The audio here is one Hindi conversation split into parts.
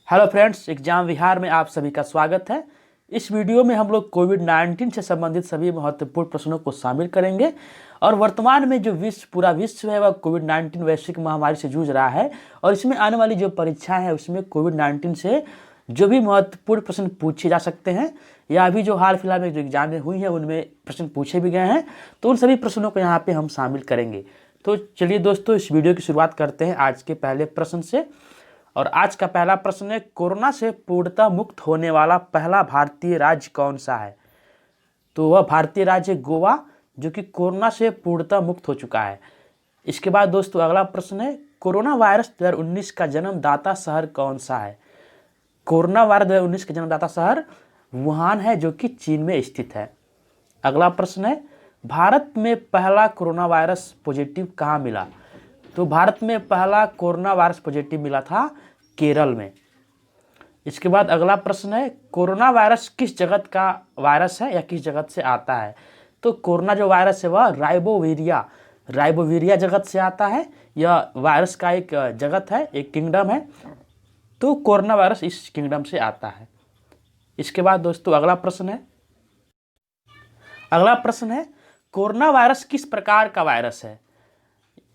हेलो फ्रेंड्स, एग्जाम विहार में आप सभी का स्वागत है। इस वीडियो में हम लोग कोविड-19 से संबंधित सभी महत्वपूर्ण प्रश्नों को शामिल करेंगे और वर्तमान में जो पूरा विश्व है वह कोविड-19 वैश्विक महामारी से जूझ रहा है और इसमें आने वाली जो परीक्षाएं हैं उसमें कोविड-19 से जो भी महत्वपूर्ण प्रश्न पूछे जा सकते हैं या अभी जो हाल फिलहाल में जो एग्जामें हुई हैं उनमें प्रश्न पूछे भी गए हैं, तो उन सभी प्रश्नों को यहाँ पे हम शामिल करेंगे। तो चलिए दोस्तों, इस वीडियो की शुरुआत करते हैं आज के पहले प्रश्न से। और आज का पहला प्रश्न है, कोरोना से पूर्णतः मुक्त होने वाला पहला भारतीय राज्य कौन सा है? तो वह भारतीय राज्य गोवा, जो कि कोरोना से पूर्णतः मुक्त हो चुका है। इसके बाद दोस्तों अगला प्रश्न है, कोरोना वायरस 2019 का जन्मदाता शहर कौन सा है? कोरोना वायरस 2019 का जन्मदाता शहर वुहान है, जो कि चीन में स्थित है। अगला प्रश्न है, भारत में पहला कोरोना वायरस पॉजिटिव कहाँ मिला? तो भारत में पहला कोरोना वायरस पॉजिटिव मिला था केरल में। इसके बाद अगला प्रश्न है, कोरोना वायरस किस जगत का वायरस है या किस जगत से आता है? तो कोरोना जो वायरस है वह राइबोविरिया जगत से आता है। यह वायरस का एक जगत है, एक किंगडम है, तो कोरोना वायरस इस किंगडम से आता है। इसके बाद दोस्तों अगला प्रश्न है, कोरोना वायरस किस प्रकार का वायरस है?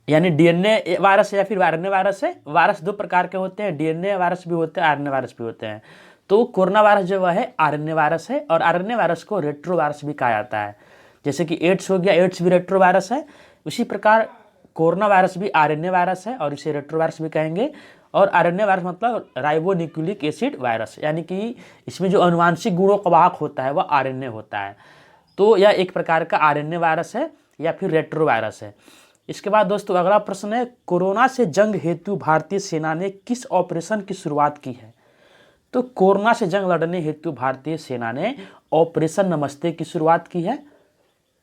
यानी डीएनए वायरस है या फिर आरएनए वायरस है? वायरस दो प्रकार के होते हैं, डीएनए वायरस भी होते हैं, आरएनए वायरस भी होते हैं। तो कोरोना वायरस जो है आरएनए वायरस है और आरएनए वायरस को रेट्रो वायरस भी कहा जाता है। जैसे कि एड्स हो गया, एड्स भी रेट्रो वायरस है, उसी प्रकार कोरोना वायरस भी आरएनए वायरस है और इसे रेट्रो वायरस भी कहेंगे। और आरएनए वायरस मतलब राइबोन्यूक्लिक एसिड वायरस, यानी कि इसमें जो अनुवांशिक गुणों का वाहक होता है वह आरएनए होता है। तो यह एक प्रकार का आरएनए वायरस है या फिर रेट्रो वायरस है। इसके बाद दोस्तों अगला प्रश्न है, कोरोना से जंग हेतु भारतीय सेना ने किस ऑपरेशन की शुरुआत की है? तो कोरोना से जंग लड़ने हेतु भारतीय सेना ने ऑपरेशन नमस्ते की शुरुआत की है।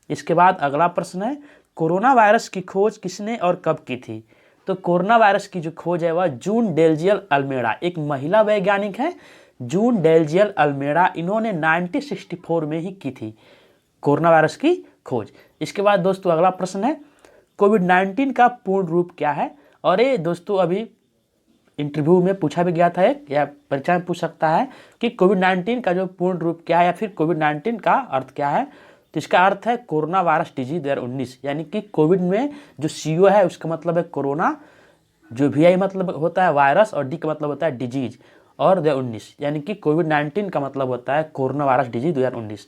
इसके बाद अगला प्रश्न है, कोरोना वायरस की खोज किसने और कब की थी? तो कोरोना वायरस की जो खोज है वह जून डेल्जियल अल्मेडा, एक महिला वैज्ञानिक है, जून डेल्जियल अल्मेडा, इन्होंने 1964 में ही की थी कोरोना वायरस की खोज। इसके बाद दोस्तों अगला प्रश्न है, कोविड-19 का पूर्ण रूप क्या है? और ये दोस्तों अभी इंटरव्यू में पूछा भी गया था या परीक्षा में पूछ सकता है कि कोविड-19 का जो पूर्ण रूप क्या है या फिर कोविड-19 का अर्थ क्या है? तो इसका अर्थ है कोरोना वायरस डिजीज 2019, यानी कि कोविड में जो CO है उसका मतलब है कोरोना, जो VI मतलब होता है वायरस और D का मतलब होता है डिजीज, और 2019 यानी कि कोविड-19 का मतलब होता है कोरोना वायरस डिजीज 2019।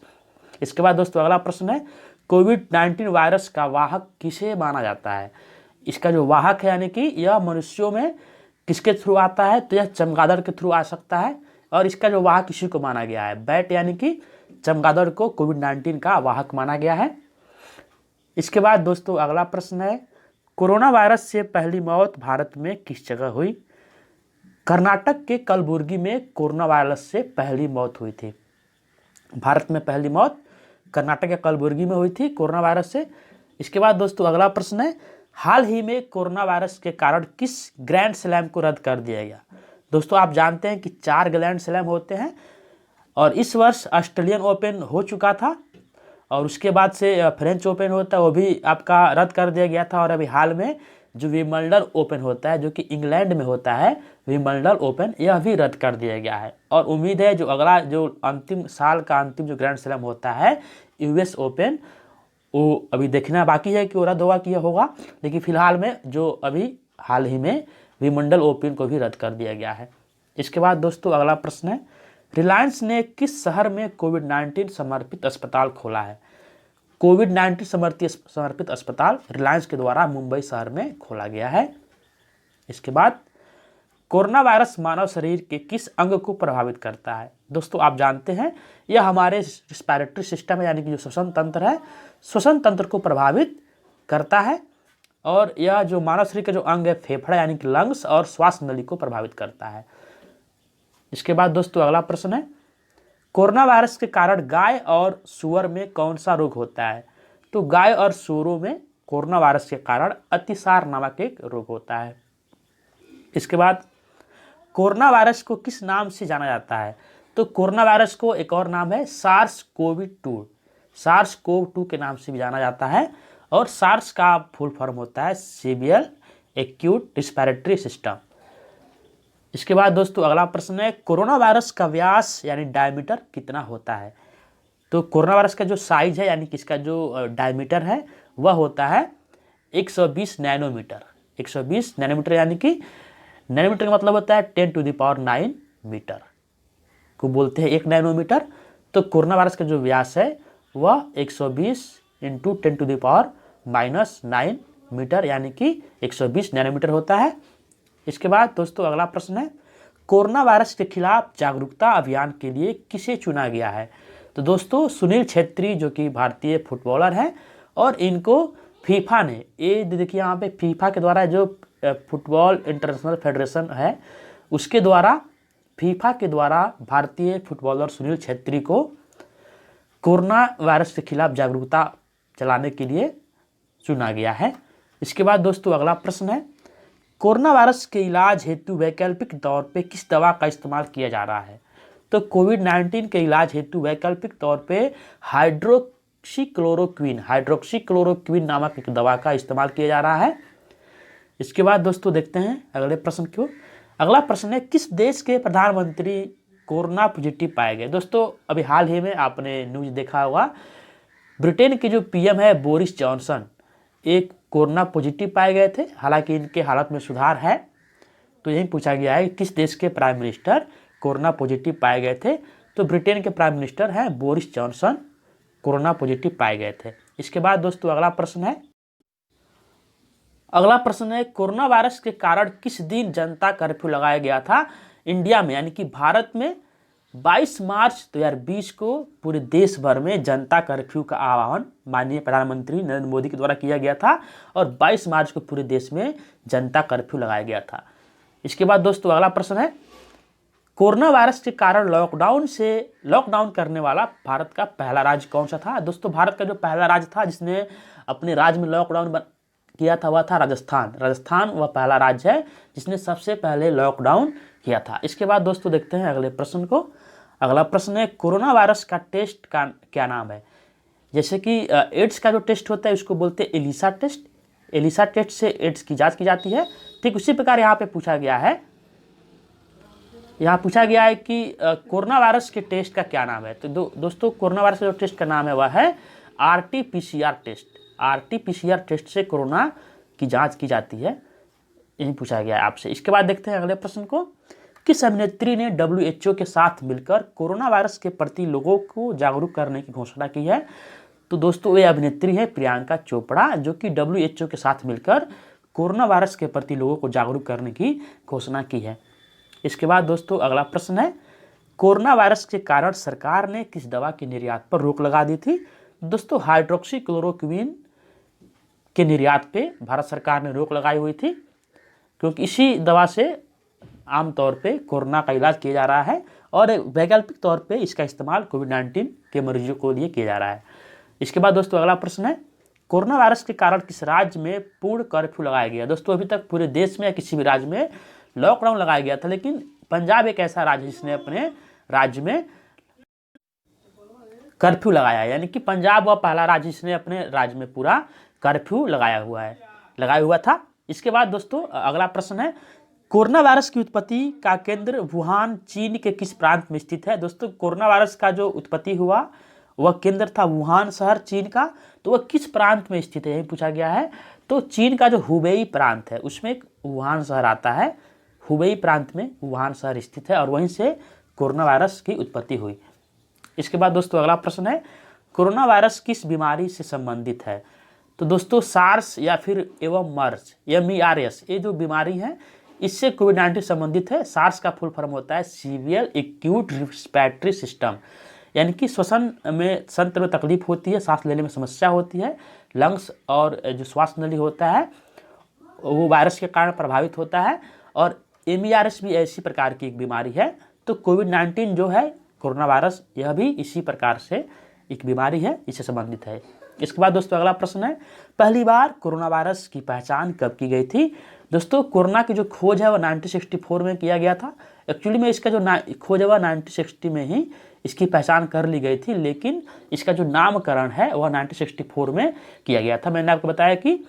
इसके बाद दोस्तों अगला प्रश्न है, कोविड-19 वायरस का वाहक किसे माना जाता है? इसका जो वाहक है यानी कि यह मनुष्यों में किसके थ्रू आता है? तो यह चमगादड़ के थ्रू आ सकता है और इसका जो वाहक इसी को माना गया है, बैट यानी कि चमगादड़ को कोविड-19 का वाहक माना गया है। इसके बाद दोस्तों अगला प्रश्न है, कोरोना वायरस से पहली मौत भारत में किस जगह हुई? कर्नाटक के कलबुर्गी में कोरोना वायरस से पहली मौत हुई थी। भारत में पहली मौत कर्नाटक के कलबुर्गी में हुई थी कोरोना वायरस से। इसके बाद दोस्तों अगला प्रश्न है, हाल ही में कोरोना वायरस के कारण किस ग्रैंड स्लैम को रद्द कर दिया गया? दोस्तों आप जानते हैं कि 4 ग्रैंड स्लैम होते हैं और इस वर्ष ऑस्ट्रेलियन ओपन हो चुका था और उसके बाद से फ्रेंच ओपन होता है वो भी आपका रद्द कर दिया गया था। और अभी हाल में जो विंबलडन ओपन होता है जो कि इंग्लैंड में होता है, विंबलडन ओपन, यह भी रद्द कर दिया गया है। और उम्मीद है जो अगला जो अंतिम साल का अंतिम जो ग्रैंड स्लैम होता है US ओपन, वो अभी देखना बाकी है कि वो रद्द होगा कि यह होगा, लेकिन फिलहाल में जो अभी हाल ही में विंबलडन ओपन को भी रद्द कर दिया गया है। इसके बाद दोस्तों अगला प्रश्न है, रिलायंस ने किस शहर में कोविड-19 समर्पित अस्पताल खोला है? कोविड-19 समर्पित अस्पताल रिलायंस के द्वारा मुंबई शहर में खोला गया है। इसके बाद कोरोना वायरस मानव शरीर के किस अंग को प्रभावित करता है? दोस्तों आप जानते हैं यह हमारे रिस्पिरेटरी सिस्टम है, यानी कि जो श्वसन तंत्र है, श्वसन तंत्र को प्रभावित करता है। और यह जो मानव शरीर का जो अंग है फेफड़ा यानी कि लंग्स और श्वास नली को प्रभावित करता है। इसके बाद दोस्तों अगला प्रश्न है, कोरोना वायरस के कारण गाय और सूअर में कौन सा रोग होता है? तो गाय और सूअरों में कोरोना वायरस के कारण अतिसार नामक एक रोग होता है। इसके बाद कोरोना वायरस को किस नाम से जाना जाता है? तो कोरोना वायरस को एक और नाम है SARS-CoV-2 के नाम से भी जाना जाता है। और सार्स का फुल फॉर्म होता है सीवियर एक्यूट रिस्पिरेटरी सिस्टम। इसके बाद दोस्तों अगला प्रश्न है, कोरोना वायरस का व्यास यानी डायमीटर कितना होता है। तो कोरोना वायरस का जो साइज है यानी कि इसका जो डायमीटर है वह होता है 120 नैनोमीटर। 120 नैनोमीटर यानी कि नैनोमीटर का मतलब होता है 10⁹ मीटर को बोलते हैं 1 नैनोमीटर। तो कोरोना वायरस का जो व्यास है वह 120 × 10⁻⁹ मीटर यानी कि 120 नैनोमीटर होता है। इसके बाद दोस्तों अगला प्रश्न है, कोरोना वायरस के खिलाफ जागरूकता अभियान के लिए किसे चुना गया है। तो दोस्तों सुनील छेत्री जो कि भारतीय फुटबॉलर हैं और इनको फीफा ने, ये देखिए यहाँ पे फीफा के द्वारा जो फुटबॉल इंटरनेशनल फेडरेशन है उसके द्वारा, फीफा के द्वारा भारतीय फुटबॉलर सुनील छेत्री को कोरोना वायरस के खिलाफ जागरूकता चलाने के लिए चुना गया है। इसके बाद दोस्तों अगला प्रश्न है, कोरोना वायरस के इलाज हेतु वैकल्पिक तौर पे किस दवा का इस्तेमाल किया जा रहा है। तो कोविड-19 के इलाज हेतु वैकल्पिक तौर पे हाइड्रोक्सीक्लोरोक्विन नामक एक दवा का इस्तेमाल किया जा रहा है। इसके बाद दोस्तों देखते हैं अगले प्रश्न को। अगला प्रश्न है, किस देश के प्रधानमंत्री कोरोना पॉजिटिव पाए गए। दोस्तों अभी हाल ही में आपने न्यूज़ देखा होगा, ब्रिटेन के जो पीएम है बोरिस जॉनसन एक कोरोना पॉजिटिव पाए गए थे, हालांकि इनके हालत में सुधार है। तो यही पूछा गया है किस देश के प्राइम मिनिस्टर कोरोना पॉजिटिव पाए गए थे। तो ब्रिटेन के प्राइम मिनिस्टर हैं बोरिस जॉनसन कोरोना पॉजिटिव पाए गए थे। इसके बाद दोस्तों अगला प्रश्न है, कोरोना वायरस के कारण किस दिन जनता कर्फ्यू लगाया गया था इंडिया में, यानी कि भारत में 22 मार्च 2020 को पूरे देश भर में जनता कर्फ्यू का आह्वान माननीय प्रधानमंत्री नरेंद्र मोदी के द्वारा किया गया था और 22 मार्च को पूरे देश में जनता कर्फ्यू लगाया गया था। इसके बाद दोस्तों अगला प्रश्न है, कोरोना वायरस के कारण लॉकडाउन करने वाला भारत का पहला राज्य कौन सा था। दोस्तों भारत का जो पहला राज्य था जिसने अपने राज्य में लॉकडाउन किया था वह था राजस्थान वह पहला राज्य है जिसने सबसे पहले लॉकडाउन किया था। इसके बाद दोस्तों देखते हैं अगले प्रश्न को। अगला प्रश्न है, कोरोना वायरस का टेस्ट का क्या नाम है। जैसे कि एड्स का जो टेस्ट होता है उसको बोलते हैं एलिसा टेस्ट। एलिसा टेस्ट से एड्स की जांच की जाती है। ठीक उसी प्रकार यहाँ पे पूछा गया है, कि कोरोना वायरस के टेस्ट का क्या नाम है। तो दोस्तों कोरोना वायरस का जो टेस्ट का नाम है वह है RT-PCR टेस्ट। RT-PCR टेस्ट से कोरोना की जांच की जाती है, यही पूछा गया है आपसे। इसके बाद देखते हैं अगले प्रश्न को, किस अभिनेत्री ने WHO के साथ मिलकर कोरोना वायरस के प्रति लोगों को जागरूक करने की घोषणा की है। तो दोस्तों ये अभिनेत्री है प्रियंका चोपड़ा जो कि WHO के साथ मिलकर कोरोना वायरस के प्रति लोगों को जागरूक करने की घोषणा की है। इसके बाद दोस्तों अगला प्रश्न है, कोरोना वायरस के कारण सरकार ने किस दवा के निर्यात पर रोक लगा दी थी। दोस्तों हाइड्रोक्सीक्लोरोक्विन के निर्यात पे भारत सरकार ने रोक लगाई हुई थी, क्योंकि इसी दवा से आमतौर पे कोरोना का इलाज किया जा रहा है और वैकल्पिक तौर पे इसका इस्तेमाल कोविड-19 के मरीजों को लिए किया जा रहा है। इसके बाद दोस्तों अगला प्रश्न है, कोरोना वायरस के कारण किस राज्य में पूर्ण कर्फ्यू लगाया गया। दोस्तों अभी तक पूरे देश में या किसी भी राज्य में लॉकडाउन लगाया गया था, लेकिन पंजाब एक ऐसा राज्य जिसने अपने राज्य में कर्फ्यू लगाया है, यानी कि पंजाब वह पहला राज्य जिसने अपने राज्य में पूरा कर्फ्यू लगाया हुआ था। इसके बाद दोस्तों अगला प्रश्न है, कोरोना वायरस की उत्पत्ति का केंद्र वुहान चीन के किस प्रांत में स्थित है। दोस्तों कोरोना वायरस का जो उत्पत्ति हुआ वह केंद्र था वुहान शहर चीन का, तो वह किस प्रांत में स्थित है यही पूछा गया है। तो चीन का जो हुबेई प्रांत है उसमें एक वुहान शहर आता है, हुबेई प्रांत में वुहान शहर स्थित है और वहीं से कोरोना वायरस की उत्पत्ति हुई। इसके बाद दोस्तों अगला प्रश्न है, कोरोना वायरस किस बीमारी से संबंधित है। तो दोस्तों सार्स या फिर एवं मर्स MERS ये जो बीमारी है इससे कोविड-19 संबंधित है। सार्स का फुल फॉर्म होता है सीवियर एक्यूट रिस्पिरेटरी सिस्टम, यानी कि श्वसन में तंत्र में तकलीफ होती है, सांस लेने में समस्या होती है, लंग्स और जो श्वास नली होता है वो वायरस के कारण प्रभावित होता है और MERS भी ऐसी प्रकार की एक बीमारी है। तो कोविड-19 जो है कोरोना वायरस यह भी इसी प्रकार से एक बीमारी है, इससे संबंधित है। इसके बाद दोस्तों अगला प्रश्न है, पहली बार कोरोना वायरस की पहचान कब की गई थी। दोस्तों कोरोना की जो खोज है वह 1964 में किया गया था। एक्चुअली में इसका जो खोज है वह 1960 में ही इसकी पहचान कर ली गई थी, लेकिन इसका जो नामकरण है वह 1964 में किया गया था। मैंने आपको बताया कि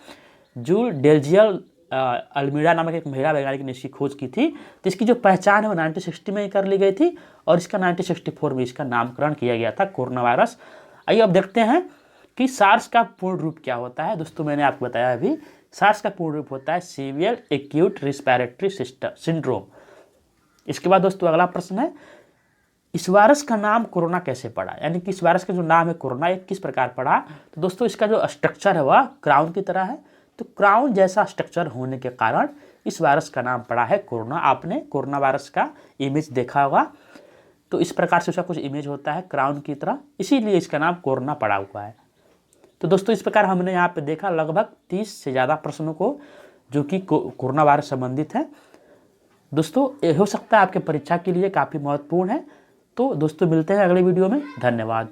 जूल डेल्जियल अल्मीडा नामक एक महिला वैज्ञानिक ने इसकी खोज की थी। तो इसकी जो पहचान है वो 1960 में ही कर ली गई थी और इसका 1964 में इसका नामकरण किया गया था कोरोना वायरस। आइए अब देखते हैं कि सार्स का पूर्ण रूप क्या होता है। दोस्तों मैंने आपको बताया अभी, सार्स का पूर्ण रूप होता है सीवियर एक्यूट रिस्पिरेटरी सिंड्रोम। इसके बाद दोस्तों अगला प्रश्न है, इस वायरस का नाम कोरोना कैसे पड़ा, यानी कि इस वायरस का जो नाम है कोरोना ये किस प्रकार पड़ा। तो दोस्तों इसका जो स्ट्रक्चर है वह क्राउन की तरह है। तो क्राउन जैसा स्ट्रक्चर होने के कारण इस वायरस का नाम पड़ा है कोरोना। आपने कोरोना वायरस का इमेज देखा होगा, तो इस प्रकार से उसका कुछ इमेज होता है क्राउन की तरह, इसीलिए इसका नाम कोरोना पड़ा हुआ है। तो दोस्तों इस प्रकार हमने यहाँ पे देखा लगभग 30 से ज़्यादा प्रश्नों को जो कि कोरोना वायरस संबंधित है। दोस्तों ये हो सकता है आपके परीक्षा के लिए काफ़ी महत्वपूर्ण है। तो दोस्तों मिलते हैं अगले वीडियो में, धन्यवाद।